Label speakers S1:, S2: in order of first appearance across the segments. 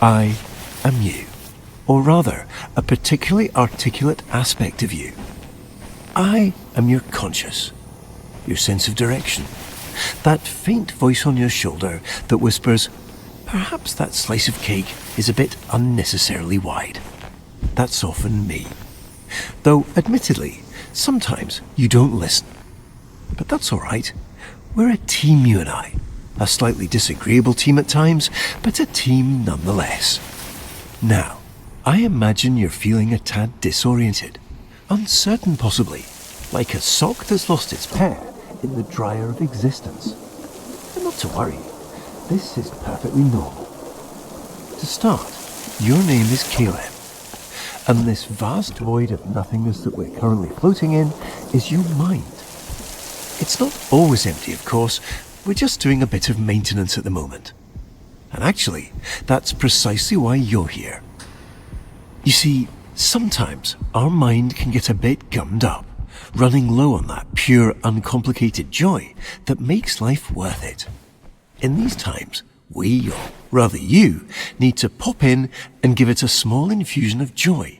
S1: I am you, or rather, a particularly articulate aspect of you. I am your conscious, your sense of direction, that faint voice on your shoulder that whispers, perhaps that slice of cake is a bit unnecessarily wide. That's often me. Though, admittedly, sometimes you don't listen. But that's all right. We're a team, you and I. A slightly disagreeable team at times, but a team nonetheless. Now, I imagine you're feeling a tad disoriented, uncertain possibly, like a sock that's lost its pair in the dryer of existence. But not to worry, this is perfectly normal. To start, your name is Caleb, and this vast void of nothingness that we're currently floating in is your mind. It's not always empty, of course. We're just doing a bit of maintenance at the moment. And actually, that's precisely why you're here. You see, sometimes our mind can get a bit gummed up, running low on that pure, uncomplicated joy that makes life worth it. In these times, we, or rather you, need to pop in and give it a small infusion of joy.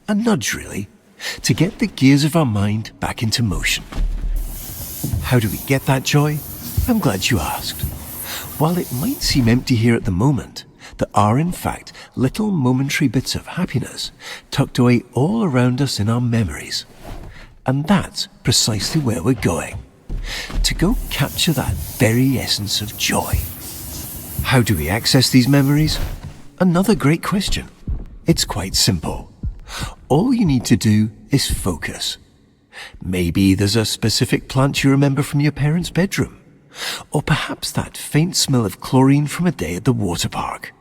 S1: A nudge, really, to get the gears of our mind back into motion. How do we get that joy? I'm glad you asked. While it might seem empty here at the moment, there are in fact little momentary bits of happiness tucked away all around us in our memories. And that's precisely where we're going. To go capture that very essence of joy. How do we access these memories? Another great question. It's quite simple. All you need to do is focus. Maybe there's a specific plant you remember from your parents' bedroom. Or perhaps that faint smell of chlorine from a day at the water park.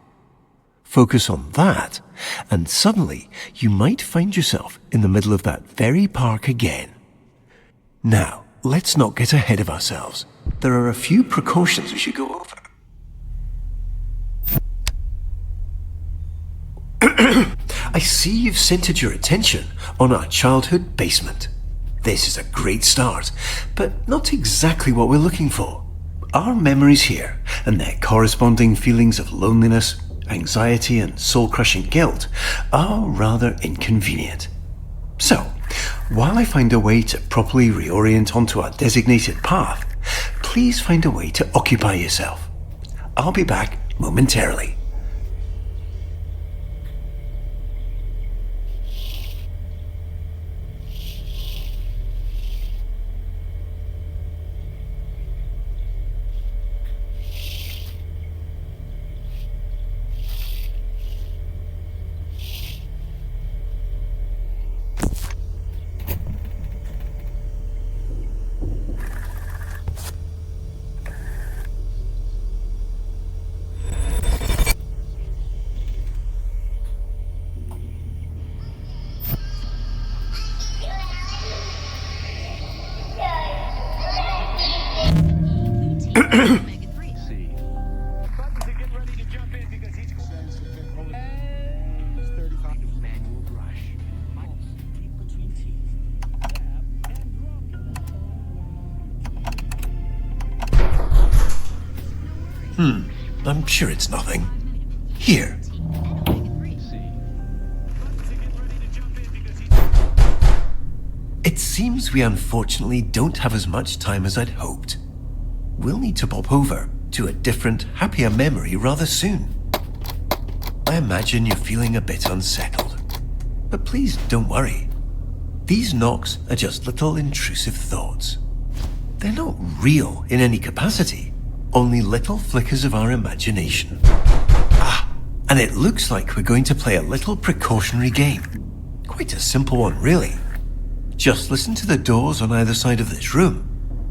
S1: Focus on that, and suddenly you might find yourself in the middle of that very park again. Now, let's not get ahead of ourselves. There are a few precautions we should go over. I see you've centered your attention on our childhood basement. This is a great start, but not exactly what we're looking for. Our memories here, and their corresponding feelings of loneliness, anxiety, and soul-crushing guilt, are rather inconvenient. So, while I find a way to properly reorient onto our designated path, please find a way to occupy yourself. I'll be back momentarily. I'm sure it's nothing. Here. It seems we unfortunately don't have as much time as I'd hoped. We'll need to pop over to a different, happier memory rather soon. I imagine you're feeling a bit unsettled. But please don't worry. These knocks are just little intrusive thoughts. They're not real in any capacity. Only little flickers of our imagination. And it looks like we're going to play a little precautionary game. Quite a simple one, really. Just listen to the doors on either side of this room,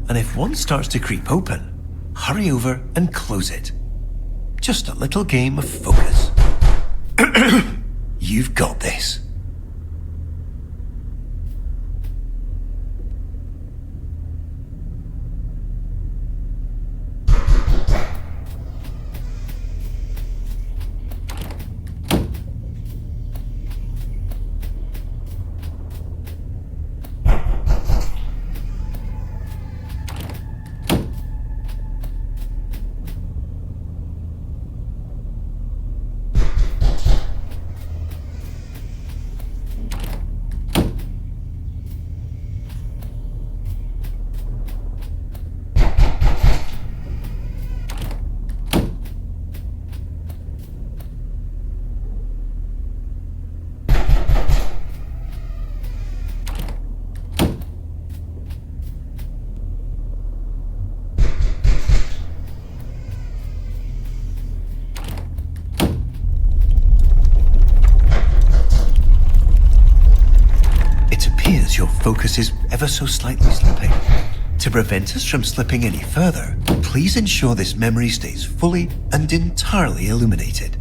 S1: and if one starts to creep open, hurry over and close it. Just a little game of focus. You've got this. focus is ever so slightly slipping. To prevent us from slipping any further, please ensure this memory stays fully and entirely illuminated.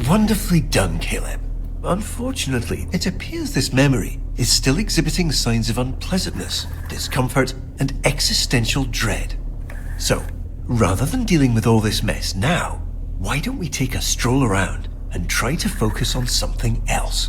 S1: Wonderfully done, Caleb. Unfortunately, it appears this memory is still exhibiting signs of unpleasantness, discomfort, and existential dread. So, rather than dealing with all this mess now, why don't we take a stroll around and try to focus on something else?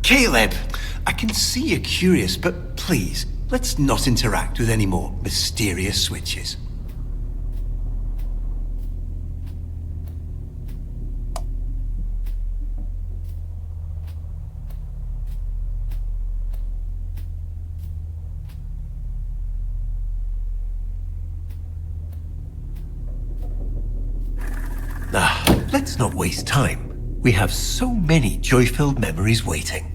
S1: Caleb, I can see you're curious, but please, let's not interact with any more mysterious switches. Let's not waste time. We have so many joy-filled memories waiting.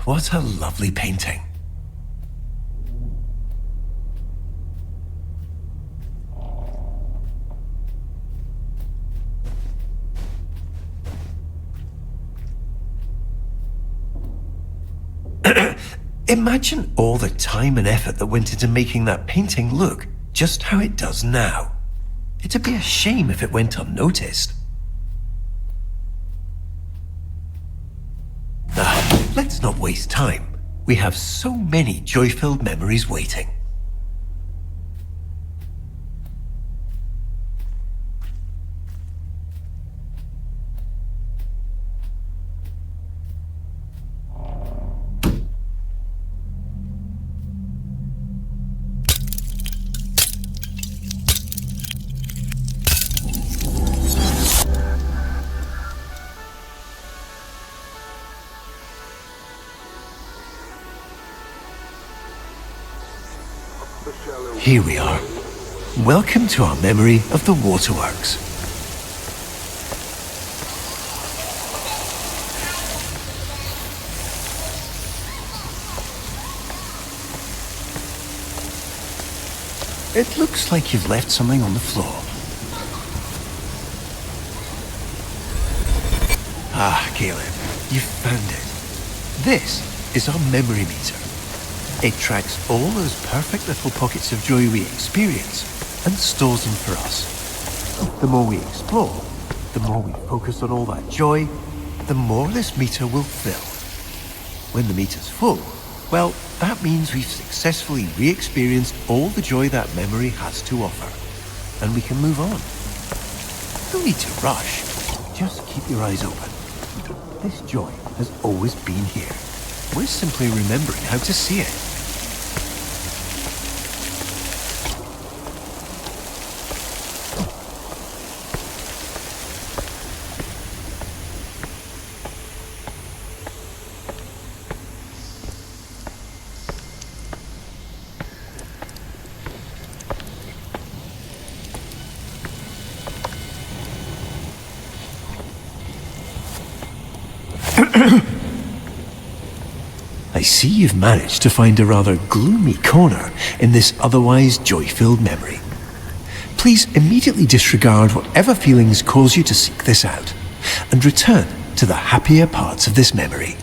S1: What a lovely painting. Imagine all the time and effort that went into making that painting look just how it does now. It'd be a shame if it went unnoticed. Let's not waste time. We have so many joy-filled memories waiting. Here we are. Welcome to our memory of the Waterworks. It looks like you've left something on the floor. Caleb, you found it. This is our memory meter. It tracks all those perfect little pockets of joy we experience and stores them for us. The more we explore, the more we focus on all that joy, the more this meter will fill. When the meter's full, well, that means we've successfully re-experienced all the joy that memory has to offer, and we can move on. No need to rush. Just keep your eyes open. This joy has always been here. We're simply remembering how to see it. I see you've managed to find a rather gloomy corner in this otherwise joy-filled memory. Please immediately disregard whatever feelings cause you to seek this out, and return to the happier parts of this memory.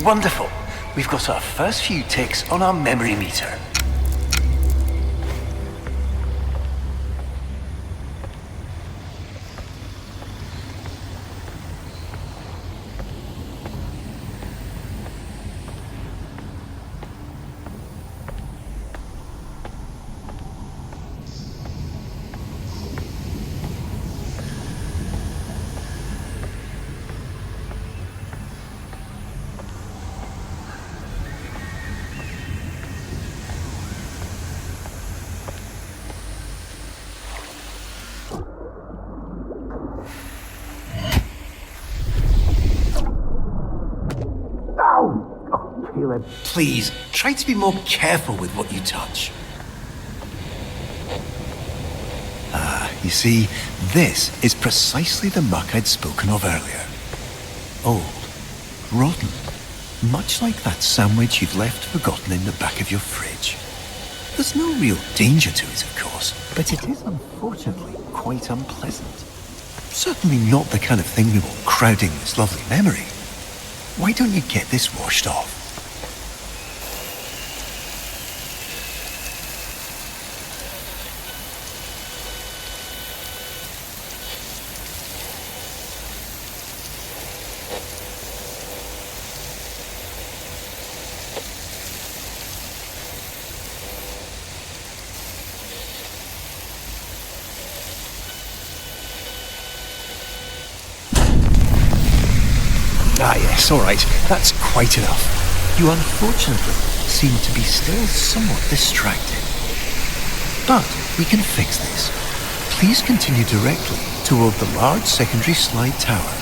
S1: Wonderful. We've got our first few ticks on our memory meter. Caleb, please, try to be more careful with what you touch. You see, this is precisely the muck I'd spoken of earlier. Old, rotten, much like that sandwich you've left forgotten in the back of your fridge. There's no real danger to it, of course, but it is unfortunately quite unpleasant. Certainly not the kind of thing we want crowding this lovely memory. Why don't you get this washed off? Ah yes, all right, that's quite enough. You unfortunately seem to be still somewhat distracted. But we can fix this. Please continue directly toward the large secondary slide tower.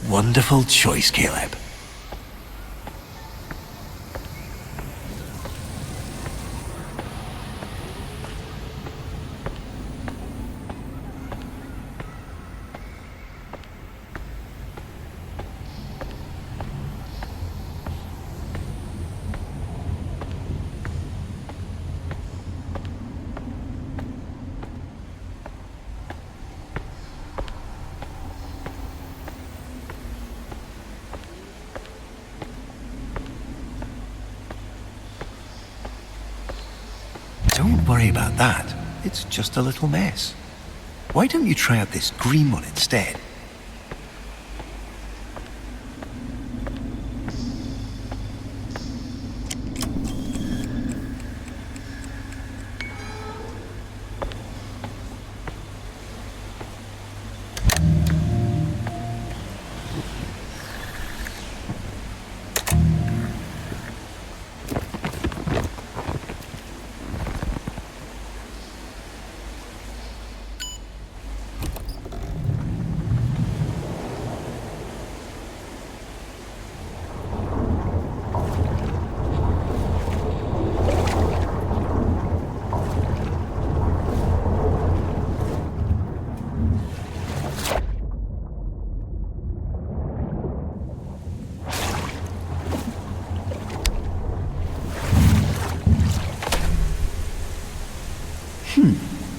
S1: Wonderful choice, Caleb. Don't worry about that. It's just a little mess. Why don't you try out this green one instead?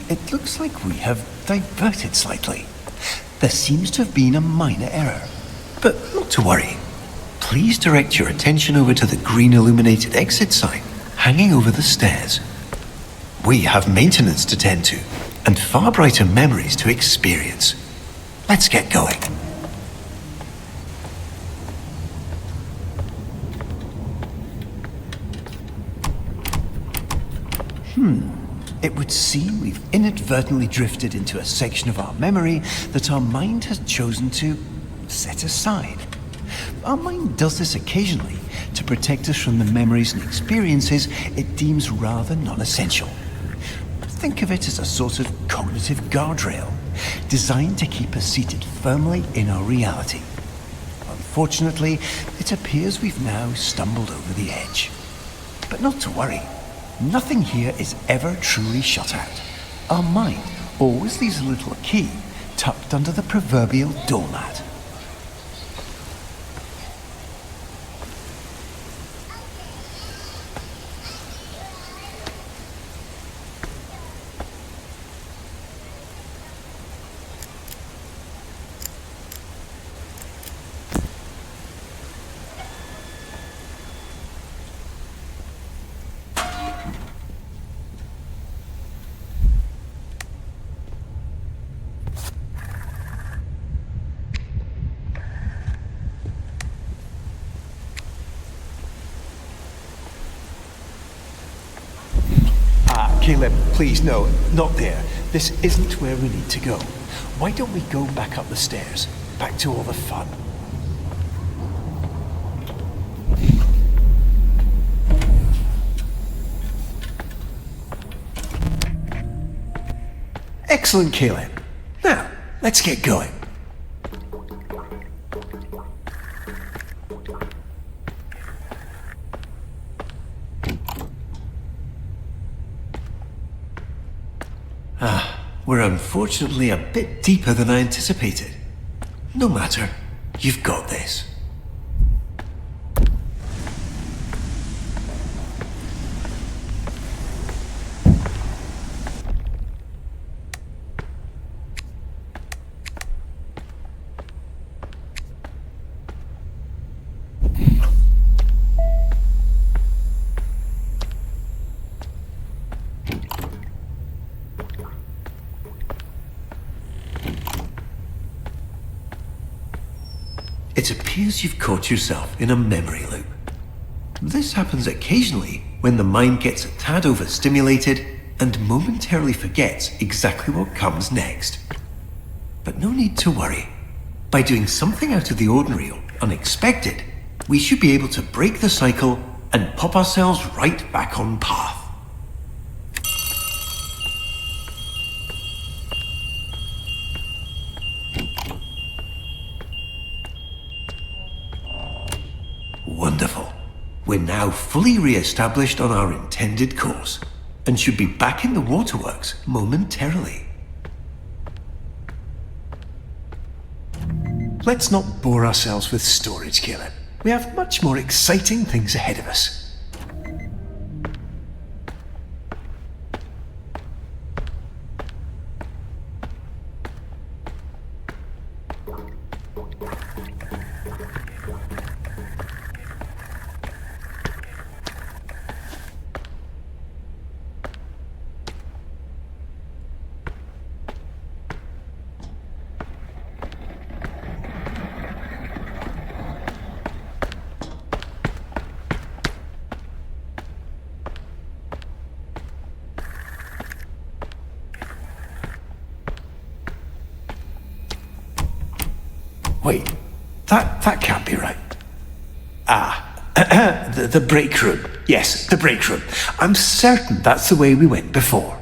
S1: It looks like we have diverted slightly. There seems to have been a minor error, but not to worry. Please direct your attention over to the green illuminated exit sign hanging over the stairs. We have maintenance to tend to and far brighter memories to experience. Let's get going. It would seem we've inadvertently drifted into a section of our memory that our mind has chosen to set aside. Our mind does this occasionally to protect us from the memories and experiences it deems rather non-essential. Think of it as a sort of cognitive guardrail, designed to keep us seated firmly in our reality. Unfortunately, it appears we've now stumbled over the edge. But not to worry. Nothing here is ever truly shut out. Our mind always leaves a little key tucked under the proverbial doormat. Caleb, please, no, not there. This isn't where we need to go. Why don't we go back up the stairs? Back to all the fun. Excellent, Caleb. Now, let's get going. We're unfortunately a bit deeper than I anticipated. No matter, you've got this. It appears you've caught yourself in a memory loop. This happens occasionally when the mind gets a tad overstimulated and momentarily forgets exactly what comes next. But no need to worry. By doing something out of the ordinary or unexpected, we should be able to break the cycle and pop ourselves right back on path. Wonderful. We're now fully re-established on our intended course and should be back in the Waterworks momentarily. Let's not bore ourselves with storage, Caleb. We have much more exciting things ahead of us. Wait, that can't be right. The break room. Yes, the break room. I'm certain that's the way we went before.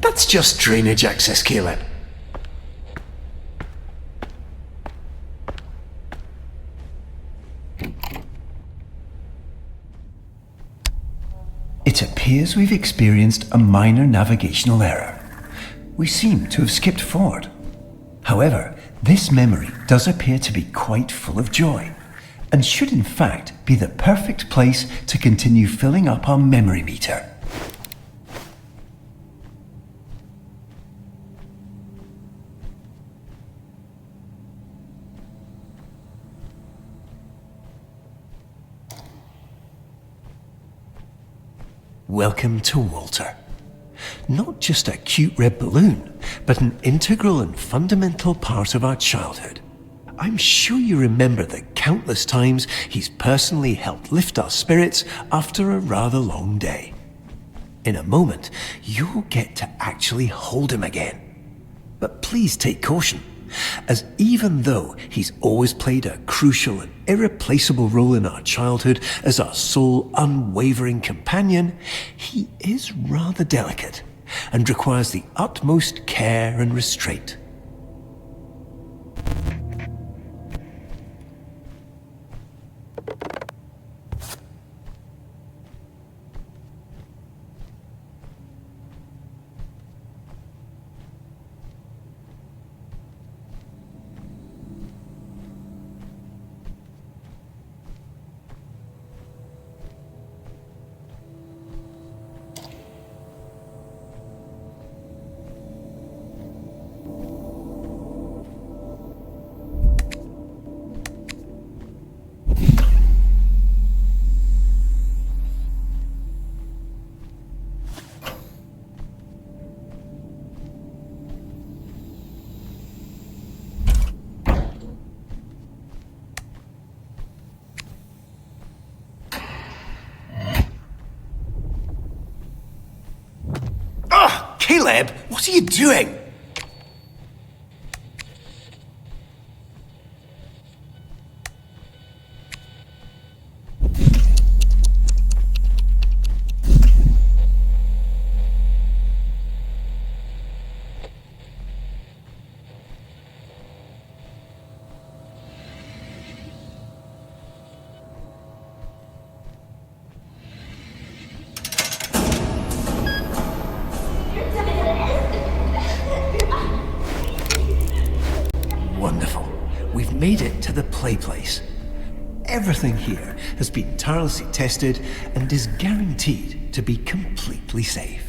S1: That's just drainage access, Caleb. It appears we've experienced a minor navigational error. We seem to have skipped forward. However, this memory does appear to be quite full of joy, and should in fact be the perfect place to continue filling up our memory meter. Welcome to Walter. Not just a cute red balloon, but an integral and fundamental part of our childhood. I'm sure you remember the countless times he's personally helped lift our spirits after a rather long day. In a moment, you'll get to actually hold him again. But please take caution, as even though he's always played a crucial and irreplaceable role in our childhood as our sole unwavering companion, he is rather delicate and requires the utmost care and restraint. Caleb, what are you doing? Wonderful. We've made it to the play place. Everything here has been tirelessly tested and is guaranteed to be completely safe.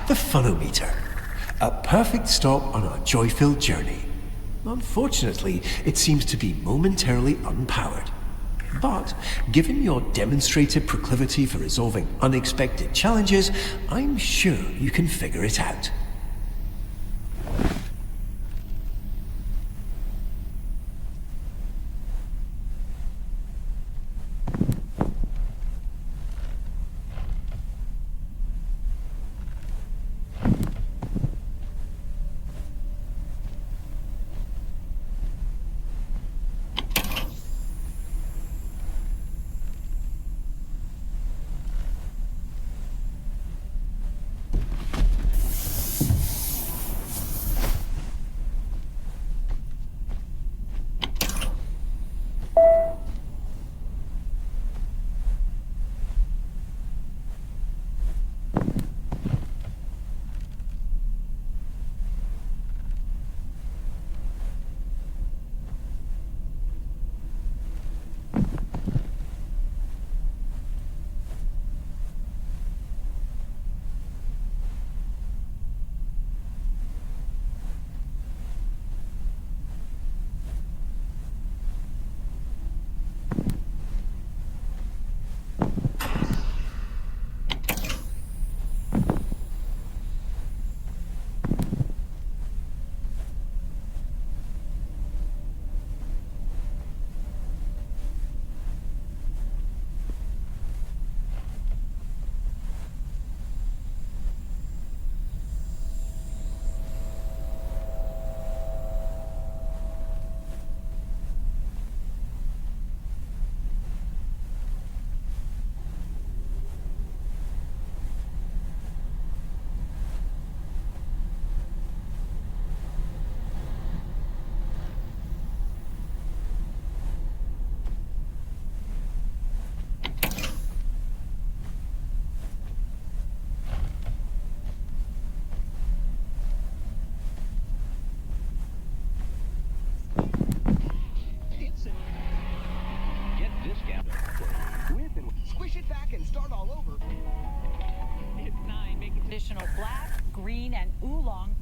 S1: The funometer. A perfect stop on our joy-filled journey. Unfortunately, it seems to be momentarily unpowered. But, given your demonstrated proclivity for resolving unexpected challenges, I'm sure you can figure it out.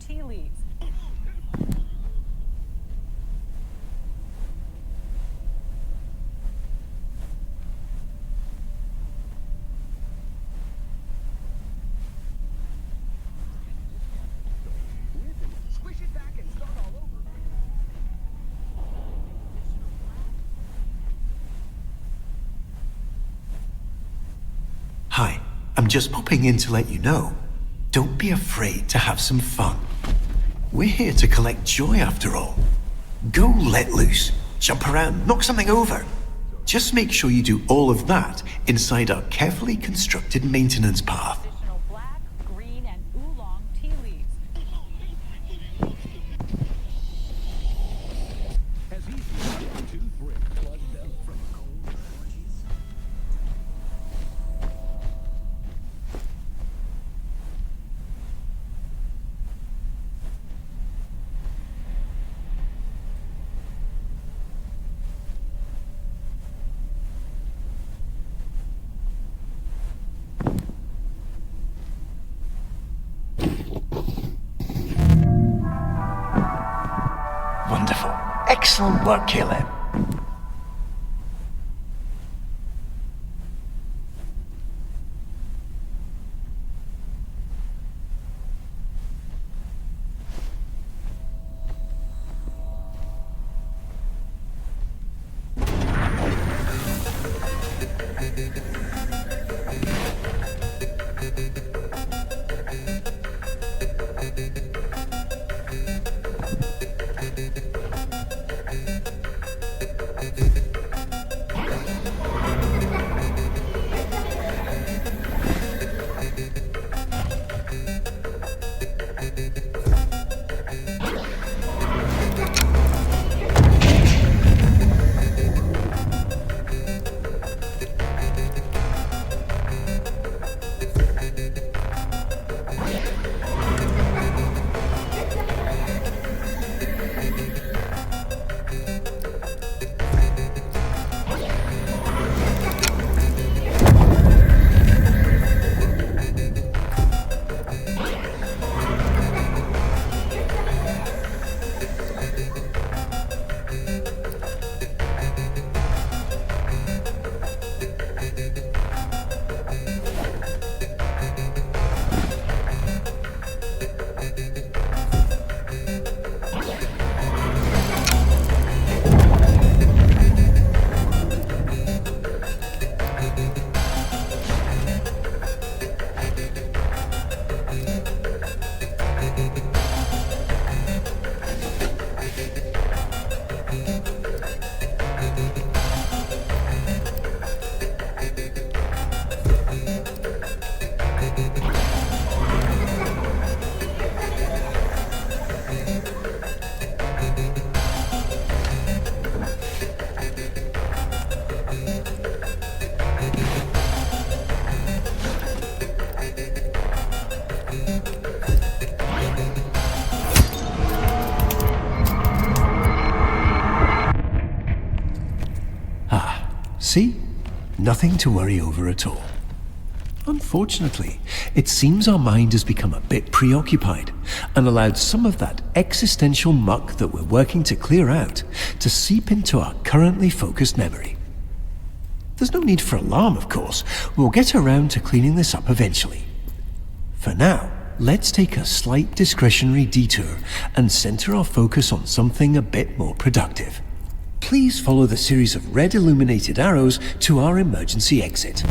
S2: tea leaves.
S1: Hi, I'm just popping in to let you know. Don't be afraid to have some fun. We're here to collect joy after all. Go let loose, jump around, knock something over. Just make sure you do all of that inside our carefully constructed maintenance path.
S2: Additional black, green, and oolong tea leaves.
S3: As easy as 1, 2, 3. Plugged up from cold allergies.
S1: Wonderful. Excellent work, Caleb. See? Nothing to worry over at all. Unfortunately, it seems our mind has become a bit preoccupied and allowed some of that existential muck that we're working to clear out to seep into our currently focused memory. There's no need for alarm, of course. We'll get around to cleaning this up eventually. For now, let's take a slight discretionary detour and center our focus on something a bit more productive. Please follow the series of red illuminated arrows to our emergency exit.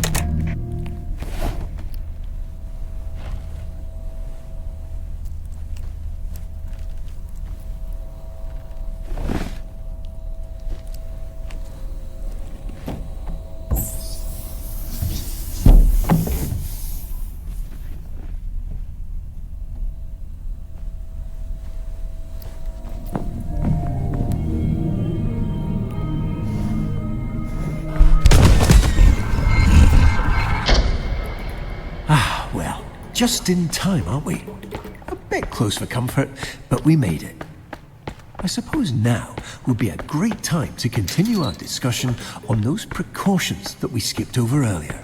S1: Just in time, aren't we? A bit close for comfort, but we made it. I suppose now would be a great time to continue our discussion on those precautions that we skipped over earlier.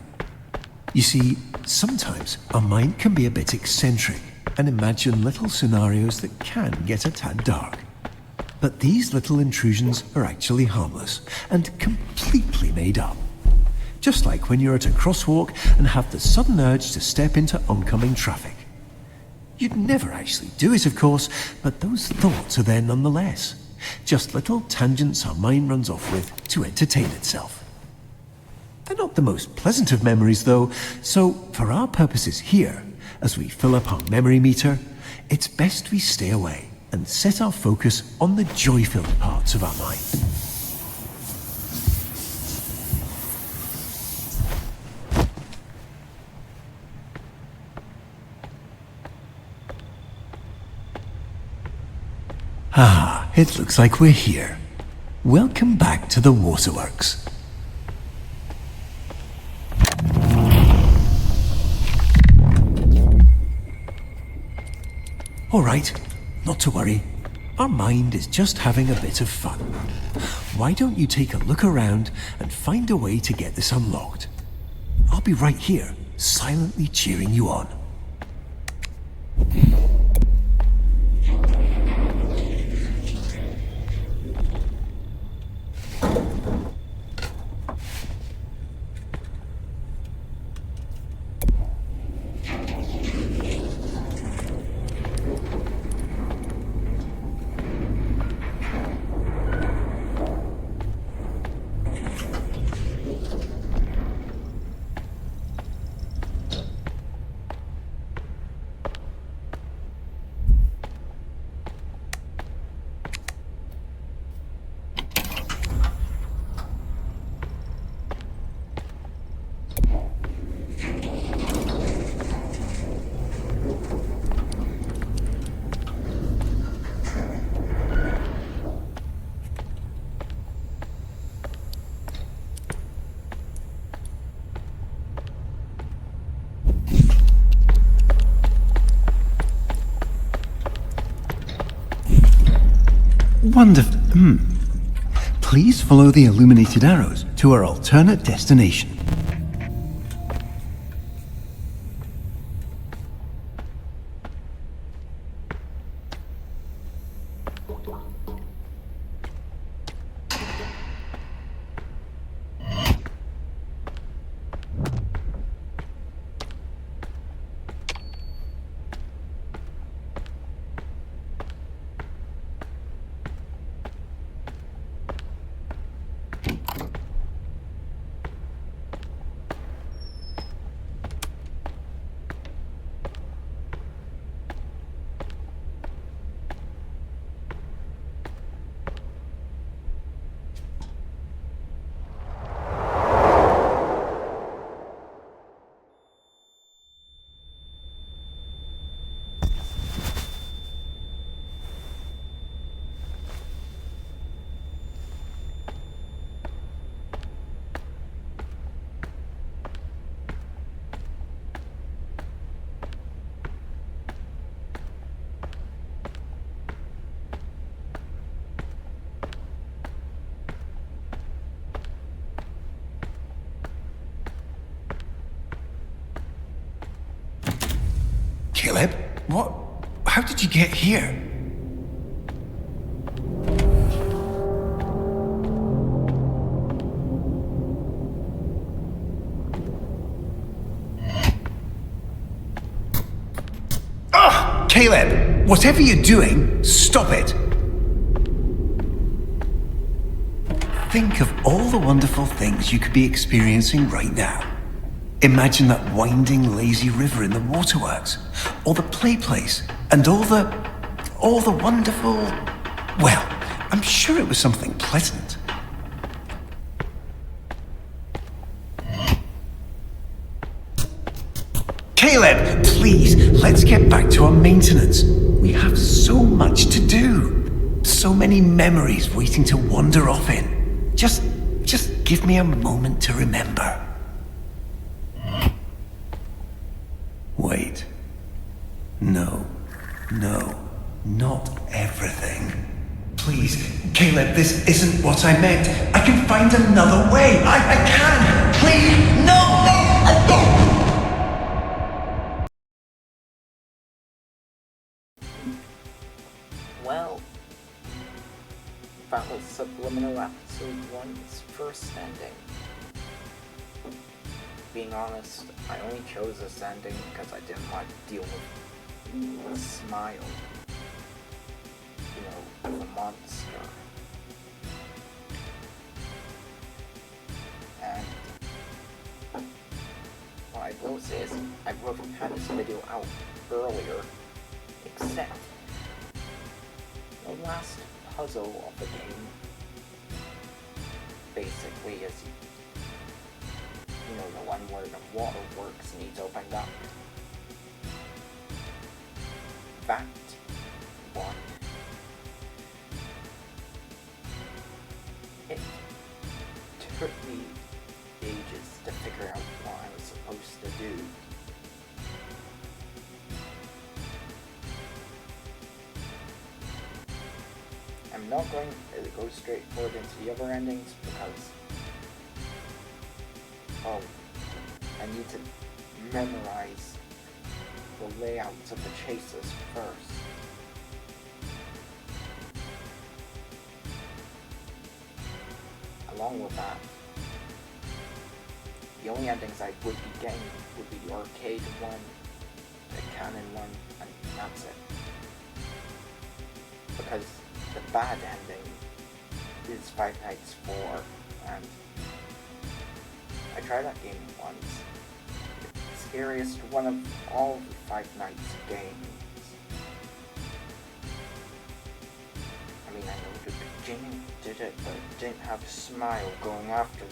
S1: You see, sometimes our mind can be a bit eccentric, and imagine little scenarios that can get a tad dark. But these little intrusions are actually harmless and completely made up. Just like when you're at a crosswalk and have the sudden urge to step into oncoming traffic. You'd never actually do it, of course, but those thoughts are there nonetheless. Just little tangents our mind runs off with to entertain itself. They're not the most pleasant of memories, though, so for our purposes here, as we fill up our memory meter, it's best we stay away and set our focus on the joy-filled parts of our mind. Ah, it looks like we're here. Welcome back to the Waterworks. All right, not to worry. Our mind is just having a bit of fun. Why don't you take a look around and find a way to get this unlocked? I'll be right here, silently cheering you on. Wonderful. Please follow the illuminated arrows to our alternate destination. Caleb, what? How did you get here? Ugh! Caleb, whatever you're doing, stop it! Think of all the wonderful things you could be experiencing right now. Imagine that winding, lazy river in the Waterworks, or the play place, and all the wonderful... Well, I'm sure it was something pleasant. Caleb, please, let's get back to our maintenance. We have so much to do. So many memories waiting to wander off in. Just give me a moment to remember. Wait. No, not everything. Please, Caleb, this isn't what I meant. I can find another way. I can. Please, no!
S4: Well, that was Subliminal Episode 1's first ending. Being honest, I only chose this ending because I didn't want to deal with the smile. You know, the monster. And what I will say is, I would have had this video out earlier, except the last puzzle of the game basically is, you know, the one where the Waterworks needs opened up. That one, it took me ages to figure out what I was supposed to do. I'm not going to go straight forward into the other endings because I need to memorize the layouts of the chases first. Along with that, the only endings I would be getting would be the arcade one, the canon one, and that's it. Because the bad ending is Five Nights 4, and I tried that game once. The scariest one of all the Five Nights games. I mean, I know the beginning did it, but it didn't have a smile going after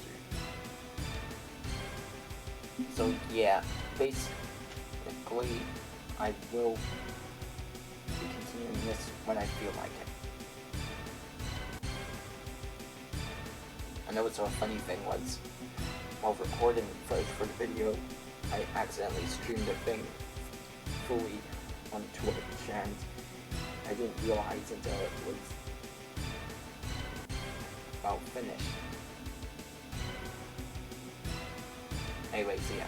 S4: you. So yeah, basically, I will be continuing this when I feel like it. I know it's a funny thing was, while recording footage for the video, I accidentally streamed the thing fully on Twitch, and I didn't realize until it was about finished. Anyways, yeah.